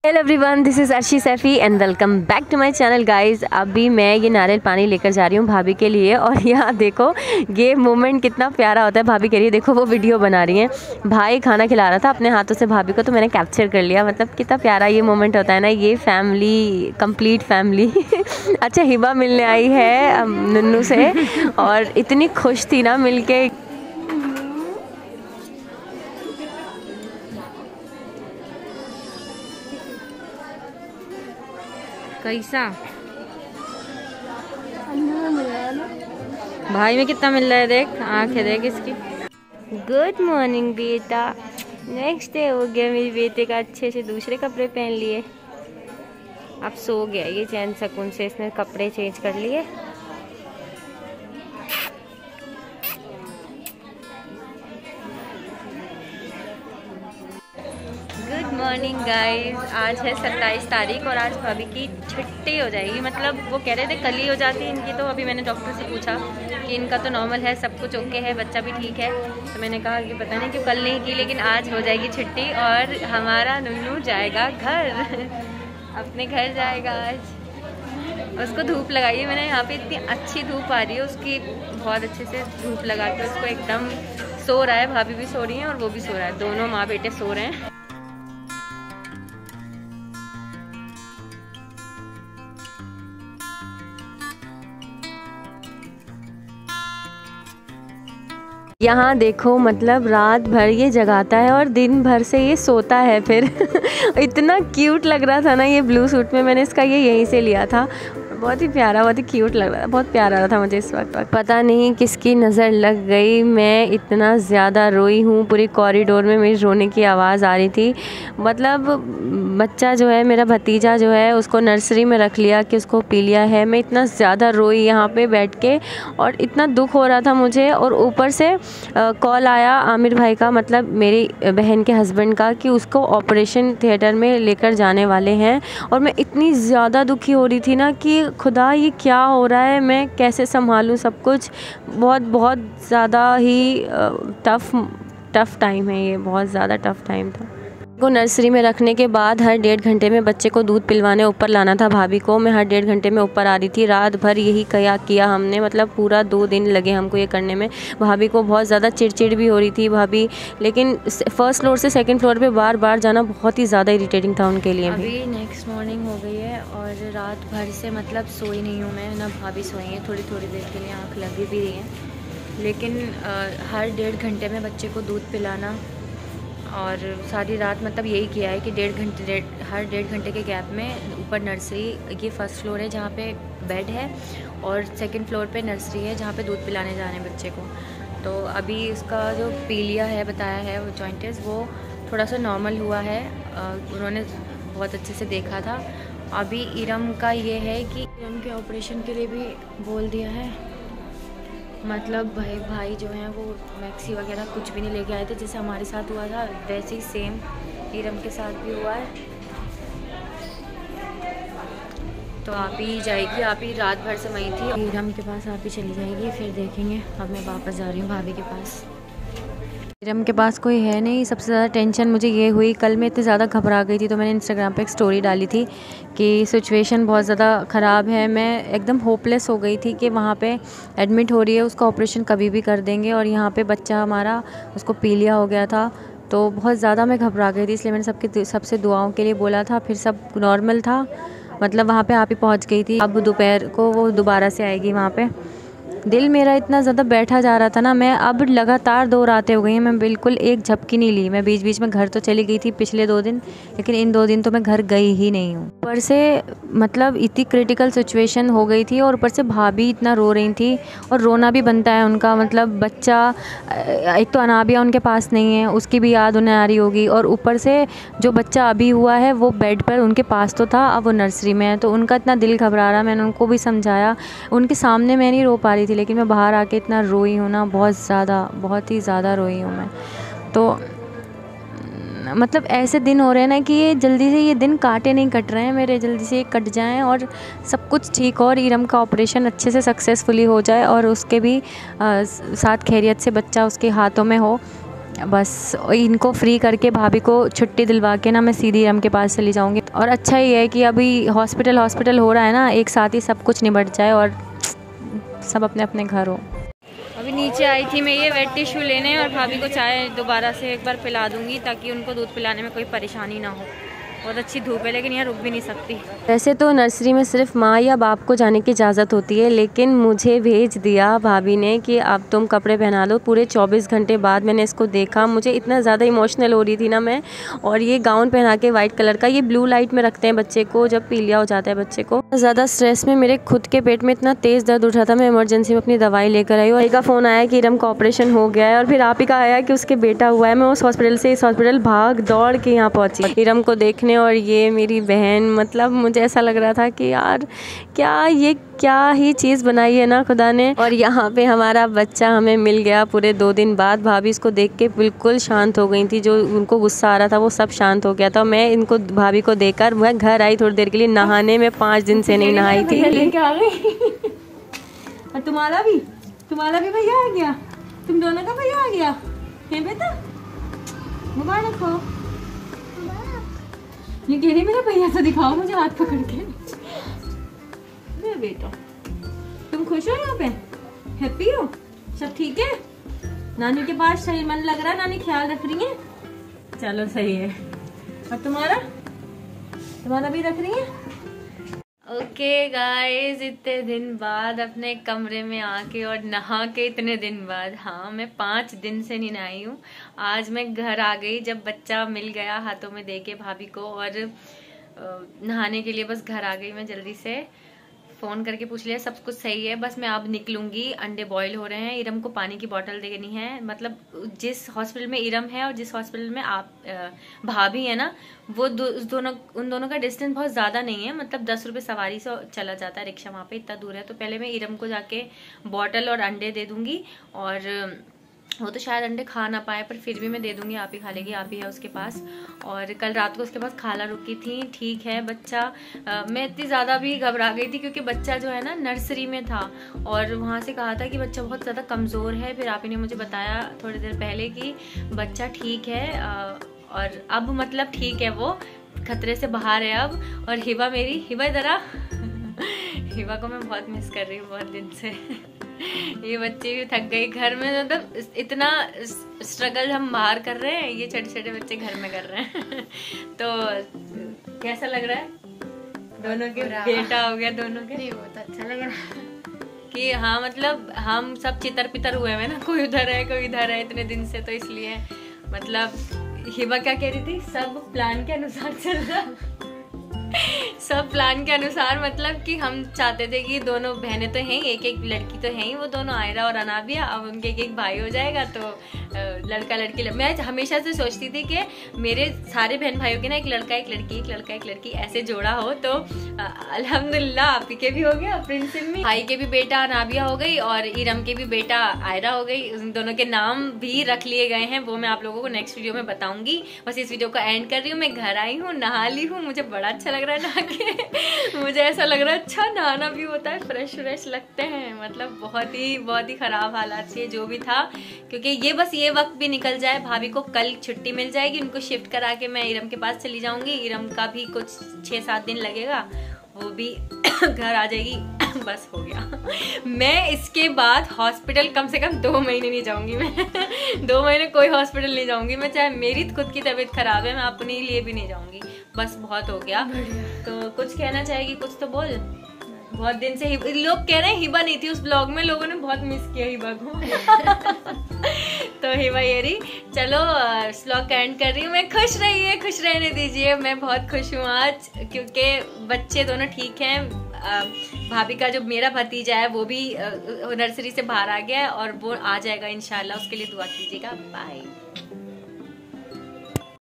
Hello everyone, this is Arshi Saifi and welcome back to my channel guys. अभी मैं ये नारियल पानी लेकर जा रही हूँ भाभी के लिए। और यहाँ देखो ये मोमेंट कितना प्यारा होता है भाभी के लिए। देखो वो वीडियो बना रही हैं, भाई खाना खिला रहा था अपने हाथों से भाभी को, तो मैंने कैप्चर कर लिया। मतलब कितना प्यारा ये मोमेंट होता है ना, ये फैमिली, कंप्लीट फैमिली। अच्छा, हिबा मिलने आई है नन्नू से और इतनी खुश थी ना मिल के। कैसा भाई में कितना मिल रहा है, देख आंखें देख इसकी। गुड मॉर्निंग बेटा। नेक्स्ट डे हो गया मेरे बेटे का, अच्छे से दूसरे कपड़े पहन लिए, अब सो गया ये चैन सुकून से। इसने कपड़े चेंज कर लिए। Good morning guys. आज है 27 तारीख और आज भाभी की छुट्टी हो जाएगी। मतलब वो कह रहे थे कल ही हो जाती इनकी, तो अभी मैंने डॉक्टर से पूछा कि इनका तो नॉर्मल है, सब कुछ ओके है, बच्चा भी ठीक है। तो मैंने कहा कि पता नहीं क्यों कल नहीं की, लेकिन आज हो जाएगी छुट्टी और हमारा नुन्नू जाएगा घर। अपने घर जाएगा आज। उसको धूप लगाई है मैंने, यहाँ पे इतनी अच्छी धूप आ रही है उसकी, बहुत अच्छे से धूप लगा के उसको एकदम सो रहा है। भाभी भी सो रही है और वो भी सो रहा है, दोनों माँ बेटे सो रहे हैं। यहाँ देखो, मतलब रात भर ये जगाता है और दिन भर से ये सोता है फिर। इतना क्यूट लग रहा था ना ये ब्लू सूट में, मैंने इसका ये यहीं से लिया था। बहुत ही प्यारा, बहुत ही क्यूट लग रहा था, बहुत प्यारा रहा था मुझे इस वक्त। पता नहीं किसकी नज़र लग गई, मैं इतना ज़्यादा रोई हूँ। पूरी कॉरिडोर में मेरी रोने की आवाज़ आ रही थी। मतलब बच्चा जो है, मेरा भतीजा जो है, उसको नर्सरी में रख लिया कि उसको पी लिया है। मैं इतना ज़्यादा रोई यहाँ पे बैठ के और इतना दुख हो रहा था मुझे। और ऊपर से कॉल आया आमिर भाई का, मतलब मेरी बहन के हस्बैंड का, कि उसको ऑपरेशन थिएटर में लेकर जाने वाले हैं। और मैं इतनी ज़्यादा दुखी हो रही थी ना कि खुदा ये क्या हो रहा है, मैं कैसे संभालूं सब कुछ। बहुत बहुत ज़्यादा ही टफ़ टाइम है ये, बहुत ज़्यादा टफ़ टाइम था। को नर्सरी में रखने के बाद हर 1.5 घंटे में बच्चे को दूध पिलवाने ऊपर लाना था भाभी को। मैं हर 1.5 घंटे में ऊपर आ रही थी। रात भर यही किया हमने, मतलब पूरा 2 दिन लगे हमको ये करने में। भाभी को बहुत ज़्यादा चिड़चिड़ भी हो रही थी भाभी, लेकिन फर्स्ट फ्लोर से सेकंड फ्लोर पे बार बार जाना बहुत ही ज़्यादा इरिटेटिंग था उनके लिए। अभी नेक्स्ट मॉर्निंग हो गई है और रात भर से मतलब सोई नहीं हूँ मैं, ना भाभी सोई है। थोड़ी थोड़ी देर के लिए आँख लगी भी रही है, लेकिन हर 1.5 घंटे में बच्चे को दूध पिलाना और सारी रात मतलब यही किया है कि हर 1.5 घंटे के गैप में ऊपर नर्सरी, ये फर्स्ट फ्लोर है जहाँ पे बेड है, और सेकंड फ्लोर पे नर्सरी है जहाँ पे दूध पिलाने जाने बच्चे को। तो अभी इसका जो पीलिया है बताया है, वो जॉइंटिस, वो थोड़ा सा नॉर्मल हुआ है। उन्होंने बहुत अच्छे से देखा था। अभी इरम का ये है कि इरम के ऑपरेशन के लिए भी बोल दिया है। मतलब भाई जो हैं वो मैक्सी वगैरह कुछ भी नहीं लेके आए थे। जैसे हमारे साथ हुआ था वैसे ही सेम इरम के साथ भी हुआ है। तो आप ही जाएगी, आप ही रात भर से वहीं थी, इरम के पास आप ही चली जाएगी, फिर देखेंगे। अब मैं वापस जा रही हूँ भाभी के पास। इरम के पास कोई है नहीं। सबसे ज़्यादा टेंशन मुझे ये हुई, कल मैं इतनी ज़्यादा घबरा गई थी, तो मैंने इंस्टाग्राम पे एक स्टोरी डाली थी कि सिचुएशन बहुत ज़्यादा ख़राब है। मैं एकदम होपलेस हो गई थी कि वहाँ पे एडमिट हो रही है, उसका ऑपरेशन कभी भी कर देंगे, और यहाँ पे बच्चा हमारा, उसको पीलिया हो गया था। तो बहुत ज़्यादा मैं घबरा गई थी, इसलिए मैंने सबसे दुआओं के लिए बोला था। फिर सब नॉर्मल था, मतलब वहाँ पर आप ही पहुँच गई थी। अब दोपहर को वो दोबारा से आएगी वहाँ पर। दिल मेरा इतना ज़्यादा बैठा जा रहा था ना, मैं अब लगातार 2 रातें हो गई हैं, मैं बिल्कुल एक झपकी नहीं ली। मैं बीच बीच में घर तो चली गई थी पिछले 2 दिन, लेकिन इन 2 दिन तो मैं घर गई ही नहीं हूँ। ऊपर से मतलब इतनी क्रिटिकल सिचुएशन हो गई थी, और ऊपर से भाभी इतना रो रही थी, और रोना भी बनता है उनका। मतलब बच्चा, एक तो अनाबिया उनके पास नहीं है, उसकी भी याद उन्हें आ रही होगी, और ऊपर से जो बच्चा अभी हुआ है वो बेड पर उनके पास तो था, अब वो नर्सरी में है, तो उनका इतना दिल घबरा रहा। मैंने उनको भी समझाया, उनके सामने मैं नहीं रो पा रही थी, लेकिन मैं बाहर आके इतना रोई हूँ ना, बहुत ही ज़्यादा रोई हूँ मैं। तो मतलब ऐसे दिन हो रहे हैं ना कि ये जल्दी से ये दिन काटे नहीं कट रहे हैं मेरे, जल्दी से ये कट जाएं और सब कुछ ठीक हो, और इरम का ऑपरेशन अच्छे से सक्सेसफुली हो जाए, और उसके भी साथ खैरियत से बच्चा उसके हाथों में हो। बस इनको फ्री करके भाभी को छुट्टी दिलवा के ना मैं सीधी इरम के पास चली जाऊँगी। और अच्छा ये है कि अभी हॉस्पिटल हो रहा है ना, एक साथ ही सब कुछ निबट जाए और सब अपने अपने घर हो। अभी नीचे आई थी मैं ये वेट टिश्यू लेने और भाभी को चाय दोबारा से एक बार पिला दूँगी ताकि उनको दूध पिलाने में कोई परेशानी ना हो। बहुत अच्छी धूप है लेकिन यहाँ रुक भी नहीं सकती। वैसे तो नर्सरी में सिर्फ माँ या बाप को जाने की इजाज़त होती है, लेकिन मुझे भेज दिया भाभी ने कि अब तुम कपड़े पहना लो। पूरे 24 घंटे बाद मैंने इसको देखा, मुझे इतना ज़्यादा इमोशनल हो रही थी ना मैं। और ये गाउन पहना के वाइट कलर का, ये ब्लू लाइट में रखते हैं बच्चे को जब पीलिया हो जाता है बच्चे को। ज़्यादा स्ट्रेस में मेरे खुद के पेट में इतना तेज़ दर्द उठा था, मैं इमरजेंसी में अपनी दवाई लेकर आई। और का फ़ोन आया कि इरम का ऑपरेशन हो गया है, और फिर आप ही का आया कि उसके बेटा हुआ है। मैं उस हॉस्पिटल से इस हॉस्पिटल भाग दौड़ के यहाँ पहुँची इरम को देखने। और ये मेरी बहन, मतलब मुझे ऐसा लग रहा था कि यार क्या ही चीज़ बनाई है ना खुदा ने। और यहाँ पे हमारा बच्चा हमें मिल गया पूरे 2 दिन बाद। भाभी इसको देख के बिल्कुल शांत हो गई थी, जो उनको गुस्सा आ रहा था वो सब शांत हो गया था। मैं इनको भाभी को देखकर मैं घर आई थोड़ी देर के लिए नहाने, में 5 दिन से नहीं नहाई थी। और तुम्हारा भी भैया आ गया, तुम दोनों का भैया आ गया है बेटा। मुबारक हो। ये कह रही मेरा भैया तो दिखाओ मुझे हाथ पकड़ के। बेटा तुम खुश हो, यहाँ पे हैप्पी हो, सब ठीक है? नानी के पास सही मन लग रहा है, नानी ख्याल रख रही है, चलो सही है। और तुम्हारा भी रख रही है? ओके गाइस, इतने दिन बाद अपने कमरे में आके और नहा के, इतने दिन बाद, हाँ मैं 5 दिन से नहीं नहाई हूँ। आज मैं घर आ गई जब बच्चा मिल गया हाथों में देके भाभी को, और नहाने के लिए बस घर आ गई मैं जल्दी से। फ़ोन करके पूछ लिया सब कुछ सही है, बस मैं अब निकलूंगी। अंडे बॉईल हो रहे हैं, इरम को पानी की बोतल देनी है। मतलब जिस हॉस्पिटल में इरम है और जिस हॉस्पिटल में आप भाभी है ना, वो उन दोनों का डिस्टेंस बहुत ज़्यादा नहीं है। मतलब 10 रुपये सवारी से चला जाता है रिक्शा, वहाँ पे इतना दूर है। तो पहले मैं इरम को जाके बोतल और अंडे दे दूँगी, और वो तो शायद अंडे खा ना पाए, पर फिर भी मैं दे दूंगी, आप ही खा लेगी, आप ही है उसके पास। और कल रात को उसके पास खाला रुकी थी, ठीक है बच्चा। मैं इतनी ज़्यादा भी घबरा गई थी क्योंकि बच्चा जो है ना नर्सरी में था, और वहाँ से कहा था कि बच्चा बहुत ज़्यादा कमज़ोर है। फिर आप ही ने मुझे बताया थोड़ी देर पहले कि बच्चा ठीक है, और अब मतलब ठीक है, वो खतरे से बाहर है अब। और हिबा हिबा इधर आ। हिबा को मैं बहुत मिस कर रही हूँ बहुत दिन से। ये बच्चे भी थक गई घर में, मतलब इतना स्ट्रगल हम बाहर कर रहे हैं, ये छोटे छोटे बच्चे घर में कर रहे हैं। तो कैसा लग रहा है? दोनों के बेटा हो गया दोनों के। नहीं, बहुत अच्छा लग रहा है कि हाँ, मतलब हम सब चितर पितर हुए हैं ना, कोई उधर है कोई इधर है इतने दिन से। तो इसलिए मतलब हिबा क्या कह रही थी, सब प्लान के अनुसार चल रहा। सब प्लान के अनुसार, मतलब कि हम चाहते थे कि दोनों बहनें तो हैं, एक लड़की तो है ही, वो दोनों आयरा और अनाबिया, अब उनके एक भाई हो जाएगा। तो लड़का लड़की, मैं हमेशा से सोचती थी कि मेरे सारे बहन भाइयों के ना एक लड़का एक लड़की, एक लड़का एक लड़की ऐसे जोड़ा हो। तो अल्हम्दुलिल्लाह आप के भी हो गया, प्रिंस में भाई के भी बेटा अनाबिया हो गई, और इरम के भी बेटा आयरा हो गई। उन दोनों के नाम भी रख लिए गए हैं, वो मैं आप लोगों को नेक्स्ट वीडियो में बताऊंगी। बस इस वीडियो को एंड कर रही हूँ। मैं घर आई हूँ, नहा ली हूँ, मुझे बड़ा अच्छा लग रहा है नहा के। मुझे ऐसा लग रहा है अच्छा नहाना भी होता है, फ्रेश लगते हैं। मतलब बहुत ही खराब हालात से जो भी था, क्योंकि ये बस ये वक्त भी निकल जाए, भाभी को कल छुट्टी मिल जाएगी, उनको शिफ्ट करा के मैं इरम के पास चली जाऊंगी। इरम का भी कुछ 6-7 दिन लगेगा, वो भी घर आ जाएगी। बस हो गया। मैं इसके बाद हॉस्पिटल कम से कम 2 महीने नहीं जाऊंगी। मैं 2 महीने कोई हॉस्पिटल नहीं जाऊंगी मैं, चाहे मेरी खुद की तबीयत खराब है, मैं अपने लिए भी नहीं जाऊंगी। बस बहुत हो गया। तो कुछ कहना चाहेगी, कुछ तो बोल। बहुत दिन से लोग कह रहे हैं हिबा नहीं थी उस ब्लॉग में, लोगों ने बहुत मिस किया हिबा को। तो हिबा ये रही। चलो ब्लॉग का एंड कर रही हूँ मैं। खुश रहिए, खुश रहने दीजिए। मैं बहुत खुश हूँ आज, क्योंकि बच्चे दोनों ठीक हैं। भाभी का जो मेरा भतीजा है वो भी नर्सरी से बाहर आ गया है, और वो आ जाएगा इंशाल्लाह। उसके लिए दुआ कीजिएगा। बाय।